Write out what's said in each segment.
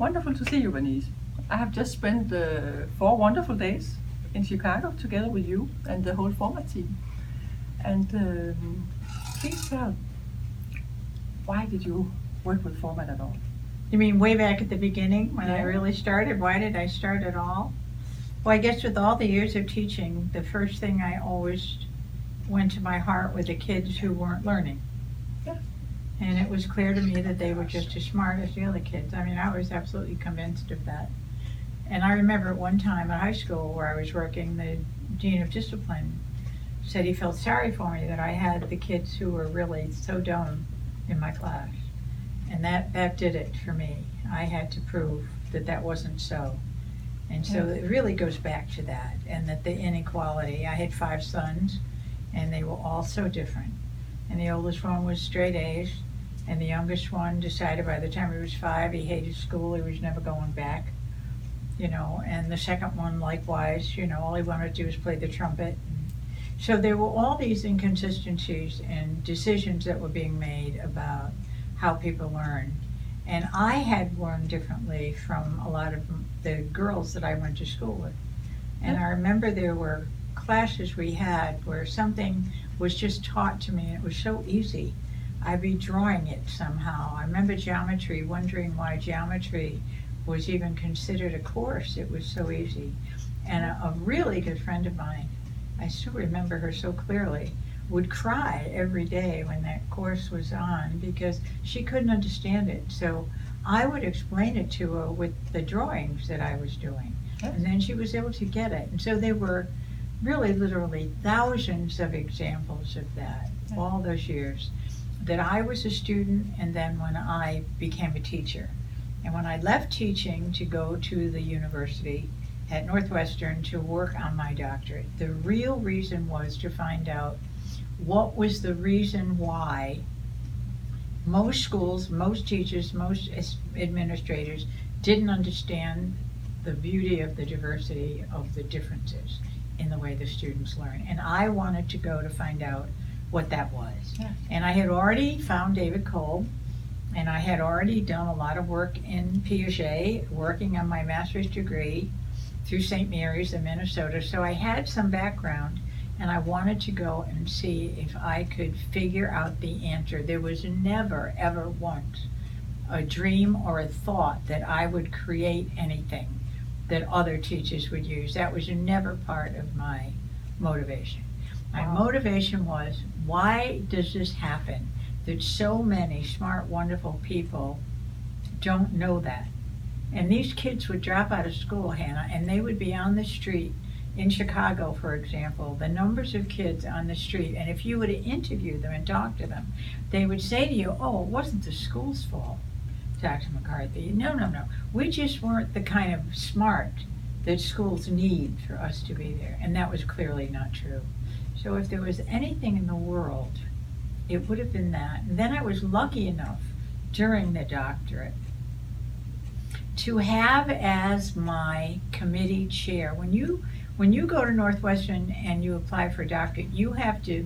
Wonderful to see you, Bernice. I have just spent 4 wonderful days in Chicago together with you and the whole format team. And please tell, why did you work with format at all? You mean way back at the beginning when I Yeah. really started? Why did I start at all? Well, I guess with all the years of teaching, the first thing I always went to my heart were the kids who weren't learning. Yeah. And it was clear to me that they were just as smart as the other kids. I mean, I was absolutely convinced of that. And I remember at one time at high school where I was working, the dean of discipline said he felt sorry for me that I had the kids who were really so dumb in my class. And that did it for me. I had to prove that that wasn't so. And so it really goes back to that, and that the inequality. I had 5 sons, and they were all so different. And the oldest one was straight A's, and the youngest one decided by the time he was 5, he hated school, he was never going back. And the second one likewise, all he wanted to do was play the trumpet. So there were all these inconsistencies and decisions that were being made about how people learn. And I had learned differently from a lot of the girls that I went to school with. And I remember there were classes we had where something was just taught to me and it was so easy. I'd be drawing it somehow. I remember geometry, wondering why geometry was even considered a course. It was so easy. And a really good friend of mine, I still remember her so clearly, would cry every day when that course was on because she couldn't understand it. So I would explain it to her with the drawings that I was doing. And then she was able to get it. And so there were really literally thousands of examples of that all those years that I was a student and then when I became a teacher. And when I left teaching to go to the university at Northwestern to work on my doctorate, the real reason was to find out what was the reason why most schools, most teachers, most administrators didn't understand the beauty of the diversity of the differences in the way the students learn. And I wanted to go to find out what that was. Yeah. And I had already found David Kolb, and I had already done a lot of work in Piaget, working on my master's degree through St. Mary's in Minnesota. So I had some background, and I wanted to go and see if I could figure out the answer. There was never, ever once a dream or a thought that I would create anything that other teachers would use. That was never part of my motivation. My motivation was, why does this happen that so many smart, wonderful people don't know that? And these kids would drop out of school, Hannah, and they would be on the street in Chicago, for example, the numbers of kids on the street, and if you were to interview them and talk to them, they would say to you, oh, it wasn't the school's fault, Dr. McCarthy. No. We just weren't the kind of smart that schools need for us to be there. And that was clearly not true. So if there was anything in the world, it would have been that. And then I was lucky enough during the doctorate to have as my committee chair. When you go to Northwestern and you apply for a doctorate, you have to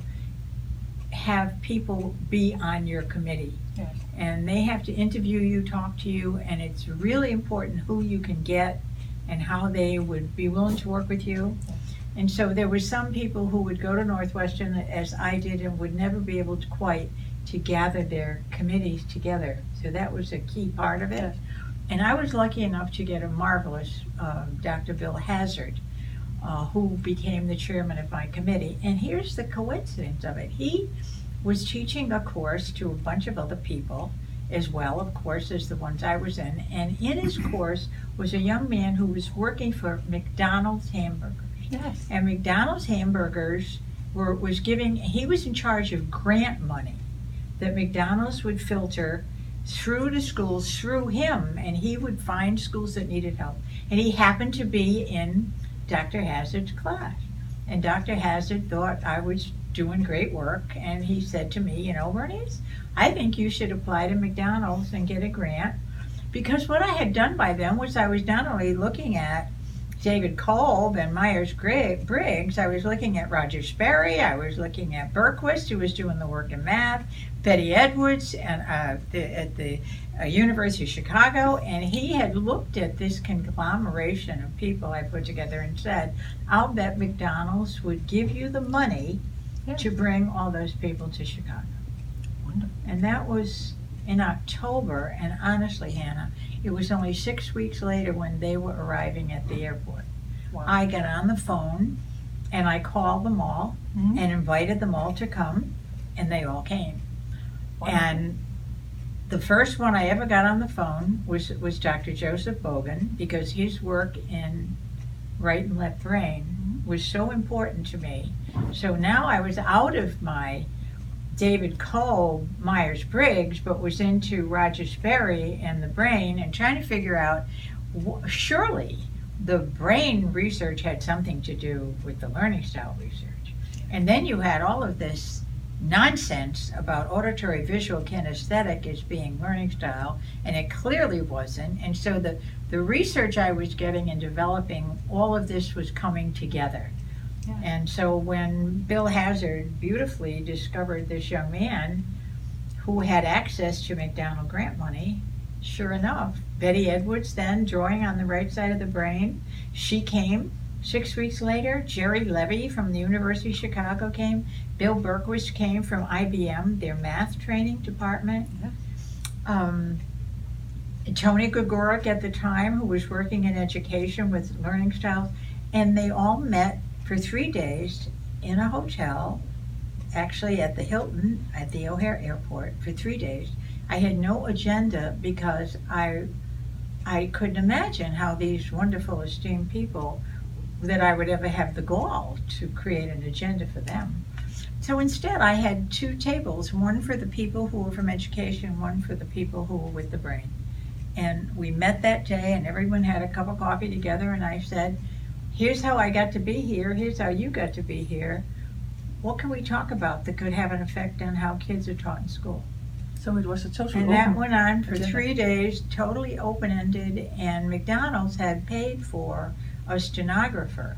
have people be on your committee. Yes. And they have to interview you, talk to you, and it's really important who you can get and how they would be willing to work with you. And so there were some people who would go to Northwestern, as I did, and would never be able to quite to gather their committees together. So that was a key part of it. Yes. And I was lucky enough to get a marvelous Dr. Bill Hazard, who became the chairman of my committee. And here's the coincidence of it. He was teaching a course to a bunch of other people, as well, of course, as the ones I was in. And in his course was a young man who was working for McDonald's Hamburgers. Yes. And McDonald's Hamburgers he was in charge of grant money that McDonald's would filter through to schools through him, and he would find schools that needed help. And he happened to be in Dr. Hazard's class. And Dr. Hazard thought I was doing great work, and he said to me, Bernice, I think you should apply to McDonald's and get a grant. Because what I had done by then was I was not only looking at David Kolb and Myers-Briggs, I was looking at Roger Sperry, I was looking at Berquist, who was doing the work in math, Betty Edwards and at the University of Chicago, and he had looked at this conglomeration of people I put together and said, I'll bet McDonald's would give you the money to bring all those people to Chicago. Wonderful. And that was in October, and honestly, Hannah, it was only 6 weeks later when they were arriving at the airport. Wow. I got on the phone and I called them all and invited them all to come, and they all came. Wonderful. And the first one I ever got on the phone was Dr. Joseph Bogan, because his work in right and left brain was so important to me. So now I was out of my David Cole, Myers-Briggs, but was into Roger Sperry and the brain and trying to figure out, surely the brain research had something to do with the learning style research. And then you had all of this nonsense about auditory visual kinesthetic as being learning style, and it clearly wasn't. And so the research I was getting and developing, all of this was coming together. Yeah. And so when Bill Hazard beautifully discovered this young man who had access to McDonald grant money, sure enough, Betty Edwards, then drawing on the right side of the brain, she came. 6 weeks later, Jerry Levy from the University of Chicago came. Bill Berkowitz came from IBM, their math training department. Yeah. Tony Gregoric at the time, who was working in education with learning styles, and they all met for 3 days in a hotel, actually at the Hilton at the O'Hare Airport for 3 days. I had no agenda because I couldn't imagine how these wonderful, esteemed people that I would ever have the gall to create an agenda for them. So instead, I had 2 tables, one for the people who were from education, one for the people who were with the brain. And we met that day, and everyone had a cup of coffee together, and I said, here's how I got to be here, here's how you got to be here. What can we talk about that could have an effect on how kids are taught in school? So it was a totally And that went on for 3 days, totally open-ended, and McDonald's had paid for a stenographer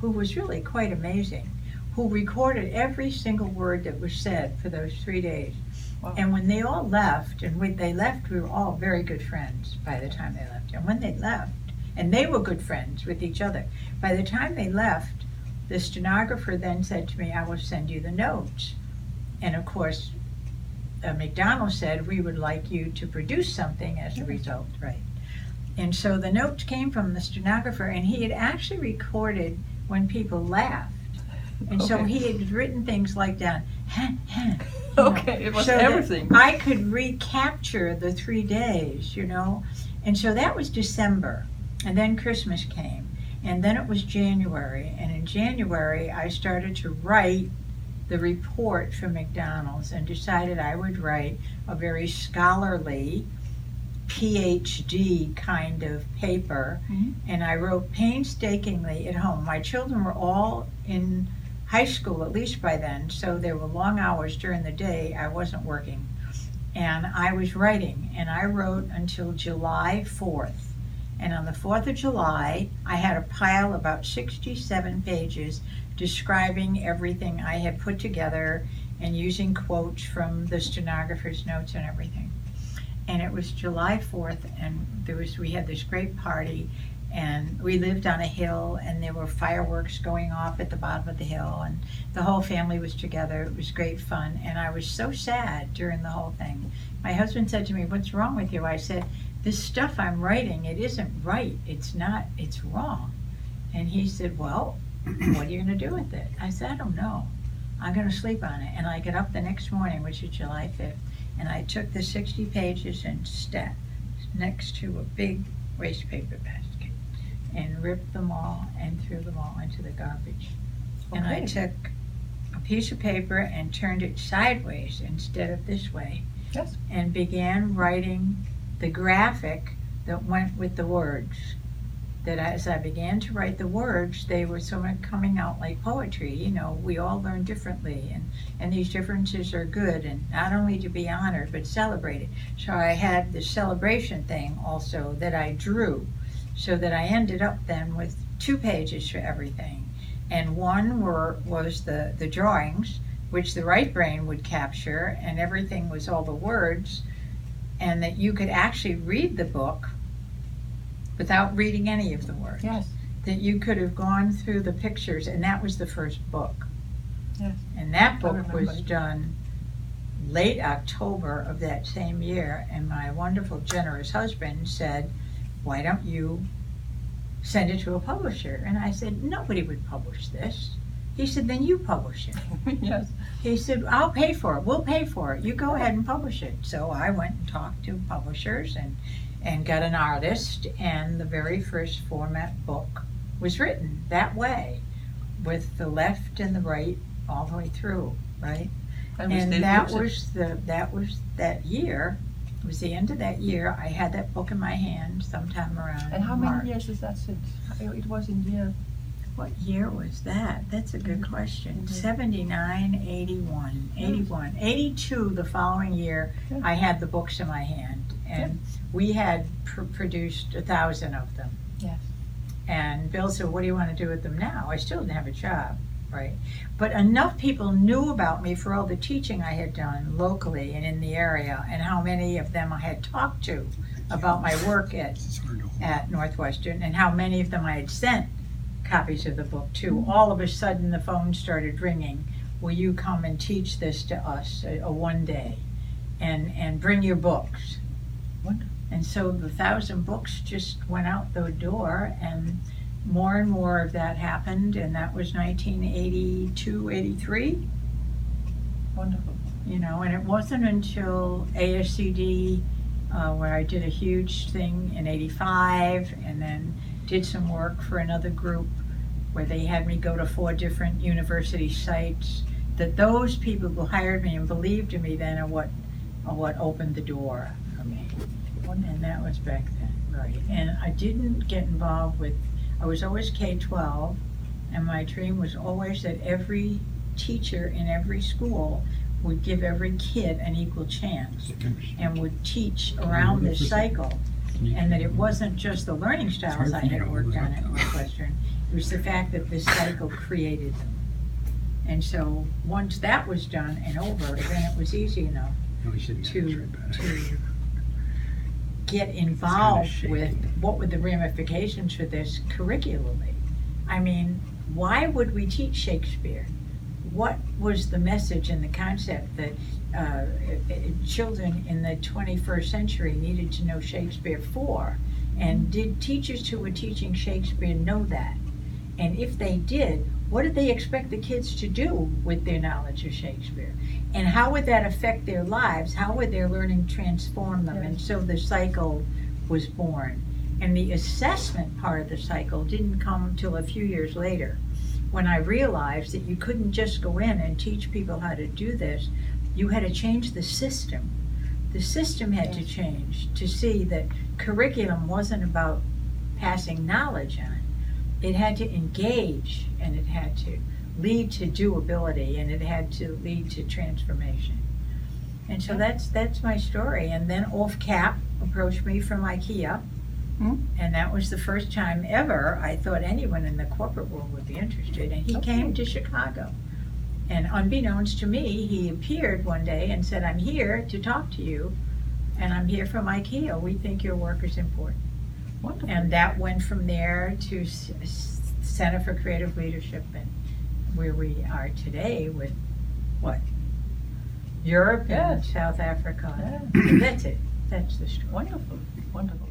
who was really quite amazing, who recorded every single word that was said for those 3 days. Wow. And when they all left, and when they left, we were all very good friends by the time they left. And when they left, and they were good friends with each other, by the time they left, the stenographer then said to me, I will send you the notes. And of course, McDonald's said, we would like you to produce something as a result, right? And so the notes came from the stenographer, and he had actually recorded when people laughed. And so he had written things like down, okay, it was so everything. I could recapture the 3 days, And so that was December. And then Christmas came. And then it was January. And in January, I started to write the report for McDonald's and decided I would write a very scholarly PhD kind of paper. And I wrote painstakingly at home. My children were all in high school, at least by then, so there were long hours during the day. I wasn't working. And I was writing, and I wrote until July 4th. And on the 4th of July, I had a pile about 67 pages describing everything I had put together and using quotes from the stenographer's notes and everything. And it was July 4th, and we had this great party, and we lived on a hill, and there were fireworks going off at the bottom of the hill, and the whole family was together. It was great fun, and I was so sad during the whole thing. My husband said to me, what's wrong with you? I said, this stuff I'm writing, it isn't right. It's not, it's wrong. And he said, well, what are you going to do with it? I said, I don't know. I'm going to sleep on it. And I get up the next morning, which is July 5th, and I took the 60 pages and stacked next to a big waste paper basket and ripped them all and threw them all into the garbage. Okay. And I took a piece of paper and turned it sideways instead of this way. Yes. And began writing the graphic that went with the words. That as I began to write the words, they were sort of coming out like poetry. We all learn differently, and these differences are good, and not only to be honored, but celebrated. So I had the celebration thing also that I drew, so that I ended up then with 2 pages for everything. And one was the drawings, which the right brain would capture, and everything was all the words, and that you could actually read the book without reading any of the words. Yes. That you could have gone through the pictures, and that was the first book. Yes. And that I book remember was it. done late October of that same year, and my wonderful, generous husband said, "Why don't you send it to a publisher?" And I said, "Nobody would publish this." He said, "Then you publish it." Yes. He said, "I'll pay for it. We'll pay for it. You go ahead and publish it." So I went and talked to publishers and got an artist, and the very first format book was written that way, with the left and the right all the way through, right? we And still that use it. was that year. It was the end of that year. I had that book in my hand sometime around And how March. many years is that since? It was in year. What year was that? That's a good question. Mhm. 79, 81, 81, 82. The following year, Yeah. I had the books in my hand, and we had produced 1,000 of them. Yes. And Bill said, "What do you want to do with them now?" I still didn't have a job, right? But enough people knew about me for all the teaching I had done locally and in the area, and how many of them I had talked to about my work at Northwestern, and how many of them I had sent copies of the book to. All of a sudden, the phone started ringing. "Will you come and teach this to us a one day, and bring your books?" Wonderful. And so the 1,000 books just went out the door, and more of that happened, and that was 1982, 83. Wonderful. You know, and it wasn't until ASCD, where I did a huge thing in 85, and then did some work for another group where they had me go to 4 different university sites, that those people who hired me and believed in me then are what opened the door for me. And that was back then, right? And I didn't get involved with, I was always K-12, and my dream was always that every teacher in every school would give every kid an equal chance and would teach around this cycle. And that it wasn't just the learning styles I had worked on at Northwestern, it was the fact that this cycle created them. And so once that was done and over, then it was easy enough to get involved with what were the ramifications for this curricularly. I mean, why would we teach Shakespeare? What was the message and the concept that children in the 21st century needed to know Shakespeare for? And did teachers who were teaching Shakespeare know that? And if they did, what did they expect the kids to do with their knowledge of Shakespeare? And how would that affect their lives? How would their learning transform them? And so the cycle was born. And the assessment part of the cycle didn't come till a few years later, when I realized that you couldn't just go in and teach people how to do this. You had to change the system. The system had to change to see that curriculum wasn't about passing knowledge on. It had to engage, and it had to lead to doability, and it had to lead to transformation. And so that's my story. And then Ulf Kapp approached me from IKEA, and that was the first time ever I thought anyone in the corporate world would be interested. And he came to Chicago. And unbeknownst to me, he appeared one day and said, "I'm here to talk to you, and I'm here from IKEA. We think your work is important." Wonderful. And that went from there to Center for Creative Leadership, and where we are today with Europe and South Africa. Yeah. That's it. That's the story. Wonderful. Wonderful.